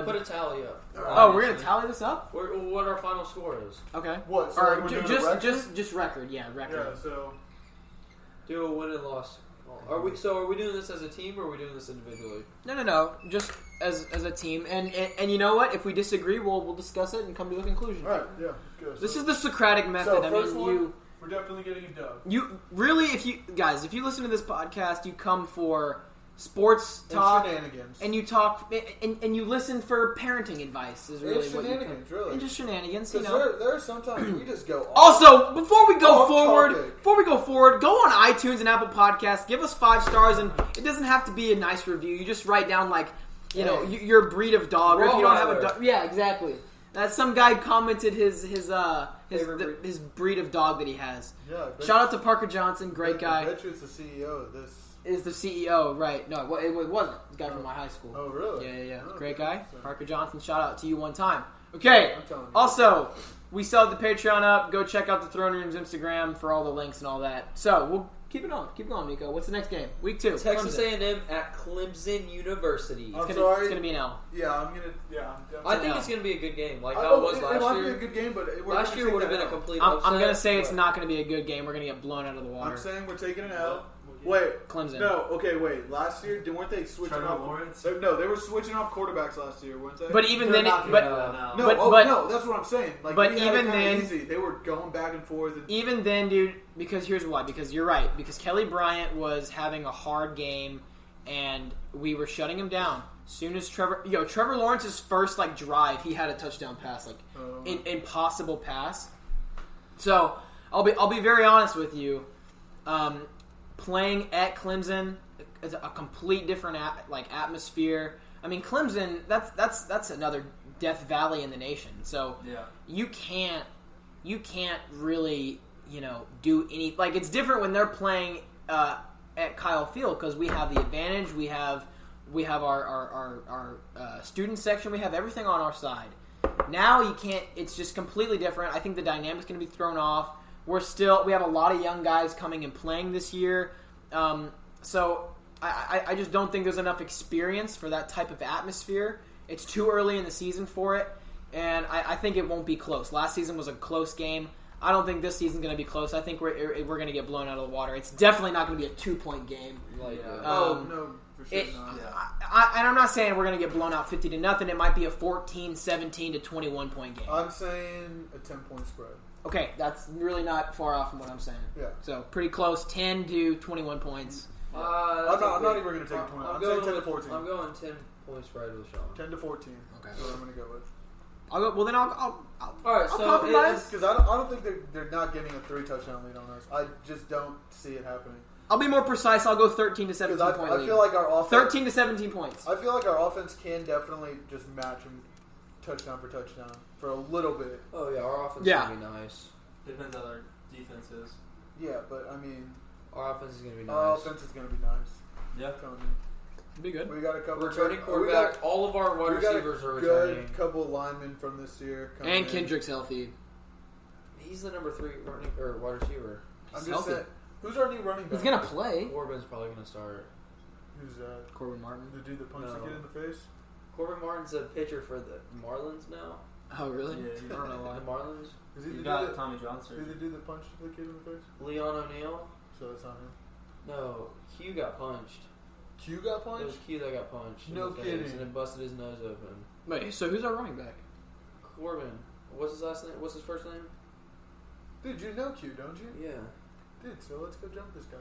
put a tally up. Oh, we're gonna tally this up. What our final score is? Okay. What? So Or like we're doing a record? just record. Yeah, record. Yeah. So Do a win and loss. Are we doing this as a team or are we doing this individually? No. Just as a team. And you know what? If we disagree, we'll discuss it and come to a conclusion. all right. Yeah. Good. This is the Socratic method. So I first mean, one, we're definitely getting a dub. you really, if you listen to this podcast, you come for sports talk and shenanigans. and you talk and you listen for parenting advice. Is really It's what you shenanigans, really. and just shenanigans. You Because know. there are sometimes we just go off. Also, before we go Off topic. forward, go on iTunes and Apple Podcasts. Give us 5 stars, and it doesn't have to be a nice review. You just write down like, your breed of dog, or if you don't have a dog. Yeah, exactly. Some guy commented his breed of dog that he has. Yeah, Shout out to Parker Johnson, great guy. I bet you it's the CEO of this. Is the CEO, right? No, it wasn't. It's a guy from my high school. Oh, really? Yeah. Oh, Great okay. guy. So- Parker Johnson, shout out to you one time. Okay. I'm telling you. Also, we still have the Patreon up. Go check out the Throne Room's Instagram for all the links and all that. So, we'll keep it on. Keep going, Nicko. What's the next game? Week 2. Texas Clemson. A&M at Clemson University. I'm It's sorry. going to be an L. Yeah, I'm I think No. it's going to be a good game, like how it was last It might year. be a good game, but Last year would have been a complete I'm upset. going to say it's but- not going to be a good game. We're going to get blown out of the water. I'm saying we're taking an L. Wait, Clemson. No, okay, wait. Last year, weren't they switching Trevor off? Lawrence? No, they were switching off quarterbacks last year, weren't they? But even They're then, not but gonna do that now. no, but- no, that's what I'm saying. Like, but we had it even kinda then- easy. They were going back and forth. And, even then, dude, because here's why. Because you're right. Because Kelly Bryant was having a hard game, and we were shutting him down. Soon as Trevor Lawrence's first drive, he had a touchdown pass, impossible pass. So I'll be very honest with you. Playing at Clemson is a complete different atmosphere. I mean, Clemson, that's another Death Valley in the nation. So Yeah. you can't really do any it's different when they're playing at Kyle Field because we have the advantage. We have our student section. We have everything on our side. Now you can't. It's just completely different. I think the dynamic's going to be thrown off. We have a lot of young guys coming and playing this year. So I just don't think there's enough experience for that type of atmosphere. It's too early in the season for it, and I think it won't be close. Last season was a close game. I don't think this season's going to be close. I think we're going to get blown out of the water. It's definitely not going to be a 2-point game. no, for sure not. And I'm not saying we're going to get blown out 50-0. It might be a 14, 17 to 21 point game. I'm saying a 10-point spread. Okay, that's really not far off from what I'm saying. Yeah. So pretty close, 10 to 21 points. I'm not even going to take 20. I'm saying 10 to 14. I'm going 10-point spread with Sean. 10 to 14. Okay. That's what I'm going to go with. I'll go. Well, then I'll All right, I'll so compromise. Because I don't think they're not getting a 3-touchdown lead on us. I just don't see it happening. I'll be more precise. I'll go 13 to 17 Because point I lead. feel like our offense. 13 to 17 points. I feel like our offense can definitely just match them touchdown for touchdown for a little bit. Oh yeah, our offense Yeah. is gonna be nice. Depends on their defenses. Yeah, but I mean, Our offense is gonna be nice. our offense is going to be nice. Yeah. Telling Be good. you. We got a couple Returning we quarterback. got- All of our wide we got receivers are a good returning. couple of linemen from this year. coming And in. Kendrick's healthy. He's the number 3 wide receiver. I'm He's just healthy. saying. Who's our new running back? He's gonna play. Corbin's probably gonna start. Who's that? Corbin Martin. The dude that punched the No. kid in the face? Corbin Martin's a pitcher for the Marlins now. Oh really? Yeah, I don't know why. The Marlins. Is he You the got dude that, Tommy John who surgery. the dude that punched the kid in the face? Leon O'Neal. So that's not him. No, Q got punched. Q got It was punched? Q that got punched. in No the face, kidding. And it busted his nose open. Wait, so who's our running back? Corbin. What's his last name? What's his first name? Dude, you know Q, don't you? Yeah. Dude, so let's go jump this guy.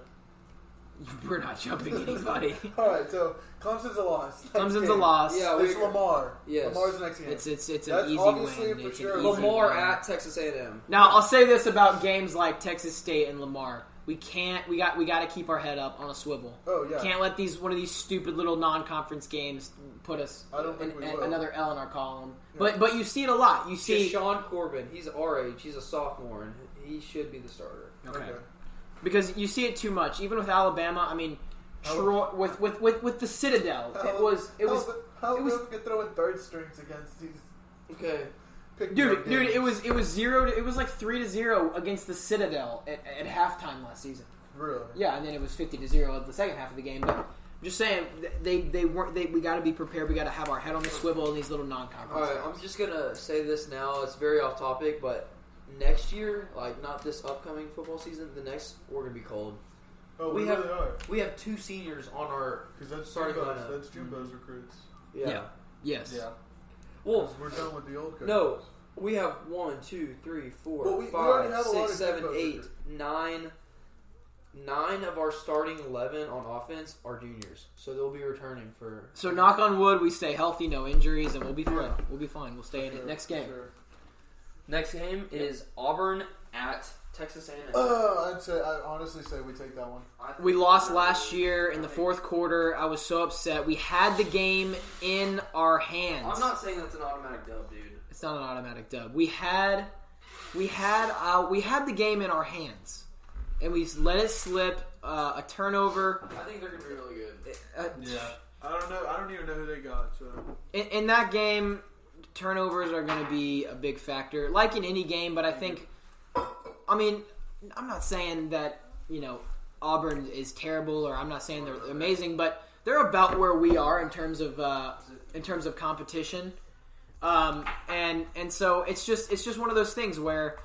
We're not jumping anybody. Alright, so Clemson's a loss. Next Clemson's a game. loss. Yeah, It's Lamar. Yes. Lamar's the next game. It's an That's easy obviously win. for It's sure. an easy Lamar win. at Texas A&M. Now I'll say this about games like Texas State and Lamar. We can't. We got to keep our head up on a swivel. Oh, yeah. Can't let one of these stupid little non-conference games put us I don't think we will. another L in our column. Yeah. But you see it a lot. You see Sean Corbin. He's our age. He's a sophomore, and he should be the starter. okay. Because you see it too much. Even with Alabama, I mean, Troy, with the Citadel, it was How it was- we could throw in third strings against these Okay. pick-me-up dude. games? It was 3-0 against the Citadel at halftime last season. Really? Yeah, and then it was 50-0 at the second half of the game. Just saying, they weren't. We got to be prepared. We got to have our head on the swivel in these little non-conference. All right, I'm just gonna say this now. It's very off topic, but next year, like not this upcoming football season, the next we're gonna be cold. Oh, we really are. We have 2 seniors on our Because that's starting Jimbo's. lineup. That's Jimbo's recruits. Yeah. Yes. Yeah. Well, 'Cause we're done with the old coaches. no, we have 1, 2, 3, 4, Well, we already 5, have a lot 6, of 7, Jimbo's 8, recruits. 9 of our starting 11 on offense are juniors, so they'll be returning for. So knock on wood, we stay healthy, no injuries, and we'll be fine. Yeah. We'll be fine. We'll stay in it. Next game. Sure. Next game is Auburn at Texas A&M. I'd honestly say we take that one. We lost last year in the fourth quarter. I was so upset. We had the game in our hands. I'm not saying that's an automatic dub, dude. It's not an automatic dub. We had the game in our hands, and we let it slip. A turnover. I think they're gonna be really good. Yeah. I don't know. I don't even know who they got. So In that game, turnovers are going to be a big factor, like in any game. But I think, I mean, I'm not saying that Auburn is terrible, or I'm not saying they're amazing, but they're about where we are in terms of competition. And so it's just one of those things where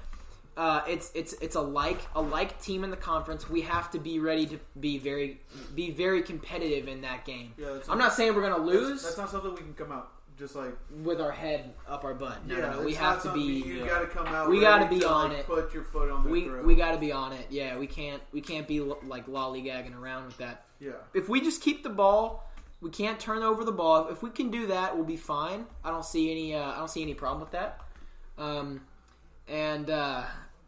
it's a like team in the conference. We have to be ready to be very competitive in that game. yeah, I'm not saying we're going to lose That's not something we can come out just like. with our head up our butt. No, Yeah, no. We it's have not to something be. You got to come out. We gotta ready be to, on like, it. Put your foot on the We throat. got to be on it. Yeah, we can't be like lollygagging around with that. Yeah. If we just keep the ball, we can't turn over the ball. If we can do that, we'll be fine. I don't see any problem with that.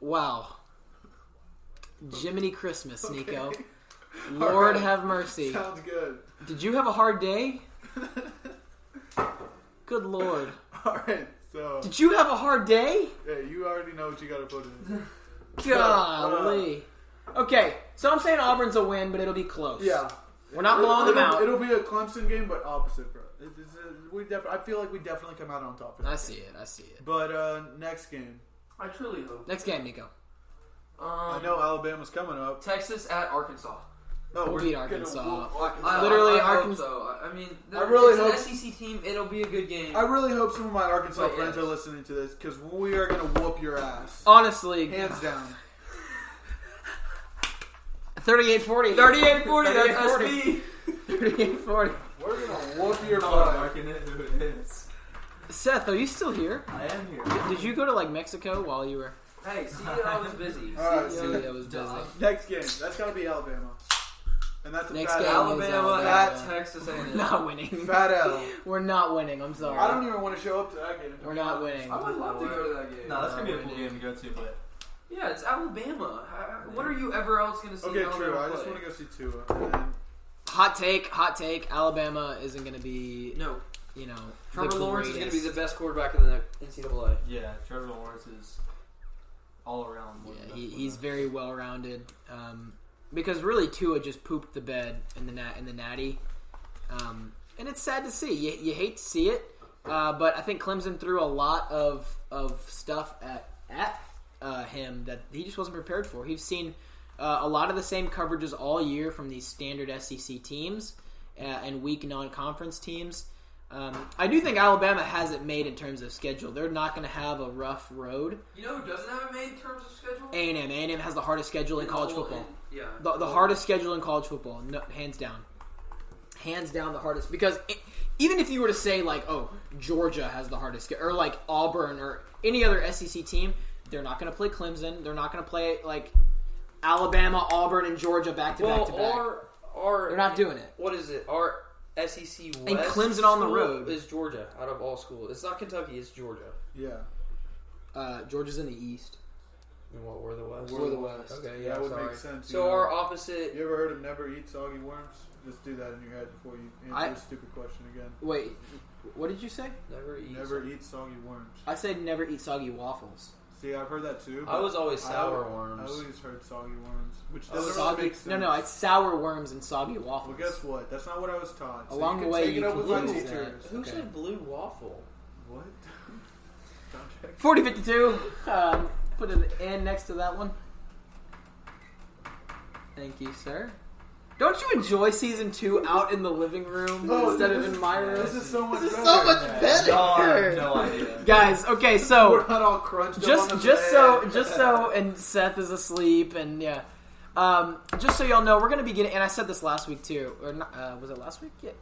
Wow, Jiminy Christmas, Nicko. Okay. Lord Alright. have mercy. Sounds good. Did you have a hard day? Good Lord. All right. So Did you have a hard day? yeah, you already know what you got to put in. Golly. Okay, so I'm saying Auburn's a win, but it'll be close. Yeah. We're not blowing them out. It'll be a Clemson game, but opposite, bro. I feel like we definitely come out on top. I see it. But next game, I truly hope. Next game, Nicko. I know Alabama's coming up. Texas at Arkansas. Oh, We'll we're beat gonna Arkansas. whoop Arkansas. Literally, I hope Arkansas- so. I mean, I really it's hope- an SEC team. It'll be a good game. I really hope some of my Arkansas But friends yes. are listening to this because we are going to whoop your ass. Honestly, Hands down. 38-40. 38-40. That's 38-40. SB. 38-40. We're going to whoop your I'm butt. marking it who it is. Seth, are you still here? I am here. Did you go to Mexico while you were? Hey, see, I was busy. All right, Yeah, I was busy. Next game. That's got to be Alabama. And that's a Next fat game L. is Alabama Alabama. at Texas We're A&M. not winning. Fat L. We're not winning. I'm sorry. I don't even want to show up to that game. We're not winning. I would love to go to that game. No, that's gonna be a cool game to go to, but Yeah, it's Alabama. When are you ever else going to see Okay, Alabama true. I play? just want to go see Tua. And then, Hot take. Alabama isn't going to be, No. Trevor the Lawrence is greatest. going to be the best quarterback in the NCAA. yeah, Trevor Lawrence is all around. One of the Yeah, best he's quarterbacks. very well rounded. Because really, Tua just pooped the bed in the Natty, and it's sad to see. You hate to see it, but I think Clemson threw a lot of stuff at him that he just wasn't prepared for. He's seen a lot of the same coverages all year from these standard SEC teams and weak non-conference teams. I do think Alabama has it made in terms of schedule. They're not going to have a rough road. You know who doesn't have it made in terms of schedule? A&M. A&M has the hardest schedule in college Well, football. Yeah. The hardest schedule in college football, no, hands down. Hands down the hardest. Because even if you were to say, like, oh, Georgia has the hardest schedule, or like Auburn or any other SEC team, they're not going to play Clemson. They're not going to play, like, Alabama, Auburn, and Georgia back to back to back. They're not doing it. What is it? Our SEC West And Clemson on the school road. is Georgia out of all schools. It's not Kentucky. It's Georgia. yeah. Georgia's in the East. And what? We're the West. We're the West. Okay, yeah, that would sorry. make sense. So you know. our opposite. You ever heard of never eat soggy worms? Just do that in your head before you answer this stupid question again. Wait, what did you say? Never eat soggy worms. I said never eat soggy waffles. See, I've heard that too. I was always I sour always- worms. I always heard soggy worms, which Oh, doesn't soggy, really make sense. no, it's sour worms and soggy Well, waffles. guess what? That's not what I was taught. So Along you the can way, take you it up with my confused teachers. that. Who Okay. said blue waffle? What? Don't check. 40-52. Put an N next to that one. Thank you, sir. Don't you enjoy season 2 out in the living room instead of in my room? This is so much better. so much better. No, I have no idea. Guys, okay, so We're not all crunched up on the just so, and Seth is asleep, and yeah. Just so y'all know, we're gonna be getting, and I said this last week too, or not, was it last week? Yeah,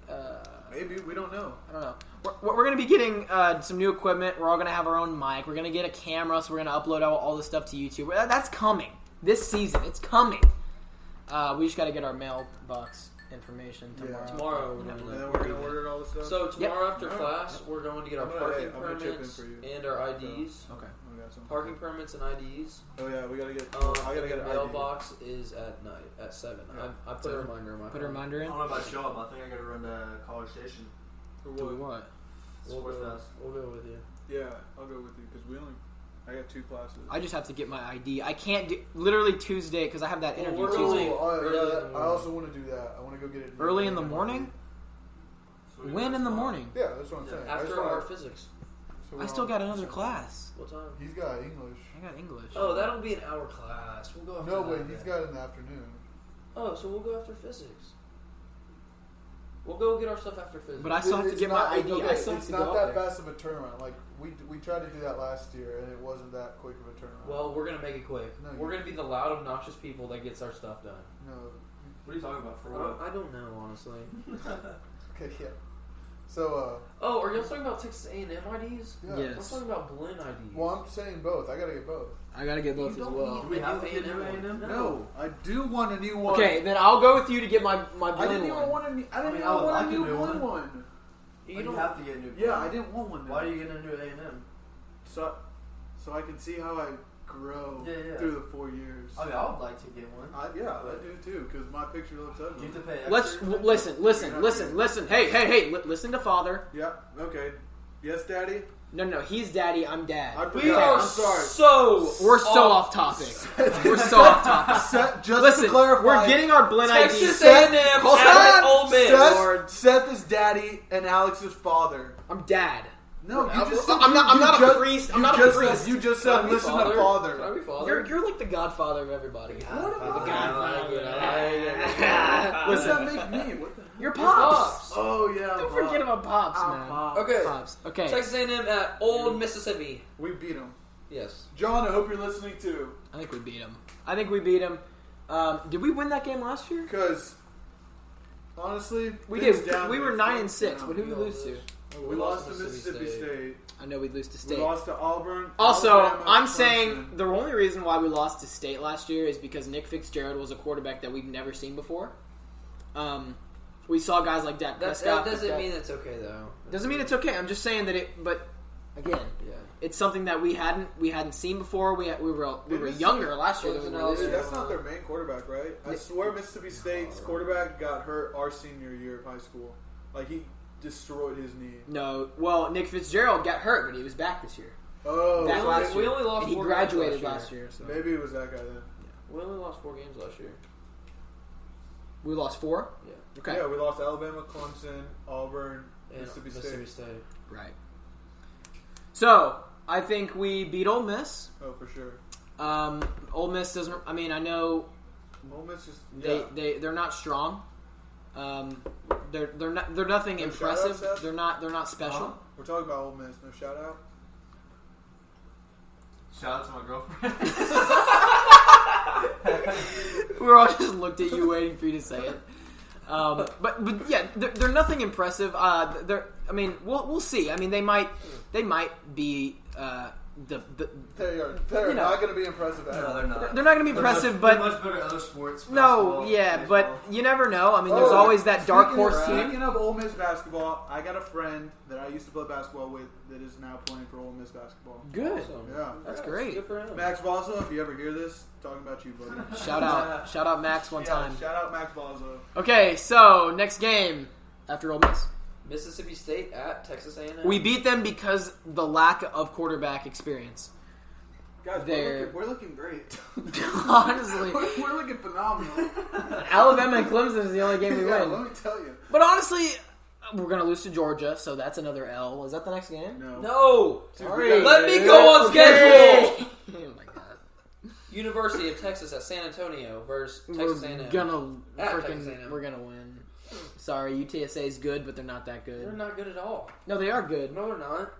Maybe, we don't know. I don't know. We're gonna be getting some new equipment. We're all gonna have our own mic. We're gonna get a camera, so we're gonna upload all this stuff to YouTube. That's coming this season. It's coming. We just gotta get our mailbox information tomorrow. Yeah. Tomorrow we're And doing then that. we're gonna order all this stuff. So tomorrow after Alright. class, we're going to get our parking I'm gonna chip in permits for you. and our IDs. Okay. I got some. Parking permits and IDs. Oh yeah, we gotta get. I gotta and get the an ID. mailbox is at night at 7. Yeah. I put a reminder in my Put a phone. reminder I in. don't know if I show up. I think I gotta run to College Station. For Do what? what? We'll Sports go, Fest. we'll go with you. Yeah, I'll go with you because I got 2 classes. I just have to get my ID. I can't do literally Tuesday because I have that interview we're Tuesday. early in the morning. I also want to do that. I want to go get it Early in the morning? So we When go in the tomorrow. morning? Yeah, that's what I'm saying. I just After wanna- our physics. so I we're still on- got another class. What time? He's got English. I got English. Oh, that'll be an hour class. We'll go after No, that wait, he's then. got it in the afternoon. Oh, so we'll go after physics. We'll go get our stuff after physics. But I still have to It's get not- my ID. okay, I still have it's to not go that up there. fast of a turnaround. Like we tried to do that last year, and it wasn't that quick of a turnaround. well, we're gonna make it quick. No, We're you- gonna be the loud, obnoxious people that gets our stuff done. no. What are you talking about? For what? I don't know, honestly. Okay, yeah. So, Oh, are y'all talking about Texas A&M IDs? yeah. Yes. I'm talking about Blinn IDs. Well, I'm saying both. I gotta get both. I gotta get both You as don't well. need Do we the have new to get new A&M? A&M? No, I do want a new one. Okay, then I'll go with you to get my I Blinn didn't even one. want a new. I didn't mean, even I would want like a a new new blue one. one. You don't have to get a new. Yeah, I didn't want one. Why are you getting a new A&M? So I can see how I grow Yeah. through the 4 years. I mean, I would like to get one. I do too, because my picture looks You ugly. have to pay extra. Let's listen. Hey, listen to father. Yeah. Okay. Yes, Daddy. No, he's daddy. I'm dad. I forgot. We are I'm sorry. so We're so off topic. We're so off topic. Just Listen, to clarify, we're getting our Blinn Texas ID. A&M Hold at on. Ole Miss. Seth is daddy and Alex is father. I'm dad. No, you just said I'm not you a just- priest. you I'm not a just priest. Said, you just Can I said be listen father? to Can I father. be father? You're like the godfather of everybody. What am The I? godfather. What does Listen, that make me? What the? your Pops. pops. Oh yeah. Don't forget about pops, man. Okay. Pops. Okay. Texas A&M at Old Mississippi. We beat him. Yes. John, I hope you're listening too. I think we beat him. Did we win that game last year? Because honestly, We things did. down We there were slow 9-6. down. But who did we lose to? We lost to Mississippi State. I know we'd lose to We State. lost to Auburn. Also, Alabama, I'm Clemson. saying the only reason why we lost to State last year is because Nick Fitzgerald was a quarterback that we've never seen before. We saw guys like Dak That Prescott. doesn't mean it's okay though. Doesn't mean it's okay. I'm just saying that it. But again, Yeah. it's something that we hadn't seen before. We were Mississippi- younger last year than we were this Dude, year. that's not their main quarterback, right? I swear Mississippi State's quarterback got hurt our senior year of high school. Like, he destroyed his knee. No, well, Nick Fitzgerald got hurt, but he was back this year. Oh, Back last we year. only lost And he 4 graduated games last year. So. maybe it was that guy then. We only lost 4 games last year. We lost 4. Yeah. Okay, Yeah, we lost Alabama, Clemson, Auburn, And Mississippi State. right. So I think we beat Ole Miss. Oh, for sure. Ole Miss doesn't. I mean, I know Ole Miss just they're not strong. They're nothing No impressive. shout-out, Seth? They're not special. Huh? We're talking about Ole Miss. No shout out. Shout out to my girlfriend. We all just looked at you waiting for you to say it. But yeah, they're nothing impressive. I mean, we'll see. I mean, they might be They're not going to be impressive at all. No, they're not. they're not going to be impressive, They're but much better at other sports. no, basketball, yeah, baseball. but you never know. I mean, there's always that dark horse team. Speaking of Ole Miss basketball, I got a friend that I used to play basketball with that is now playing for Ole Miss basketball. Good. Awesome. Yeah. That's Yeah, great. Good for him. Max Vaso, if you ever hear this, talking about you, buddy. Shout out Max one time. Shout out Max Vaso. Okay, so next game after Ole Miss. Mississippi State at Texas A&M. We beat them because the lack of quarterback experience. Guys, They're- we're looking great. Honestly, we're looking phenomenal. Alabama and Clemson is the only game we Yeah, win. let me tell you. But honestly, we're gonna lose to Georgia, so that's another L. Is that the next game? No. No. Sorry. Let me go on schedule. Oh my god. University of Texas at San Antonio versus Texas A&M. We're gonna win. Sorry, UTSA is good, but they're not that good. They're not good at all. No, they are good. No, they're not.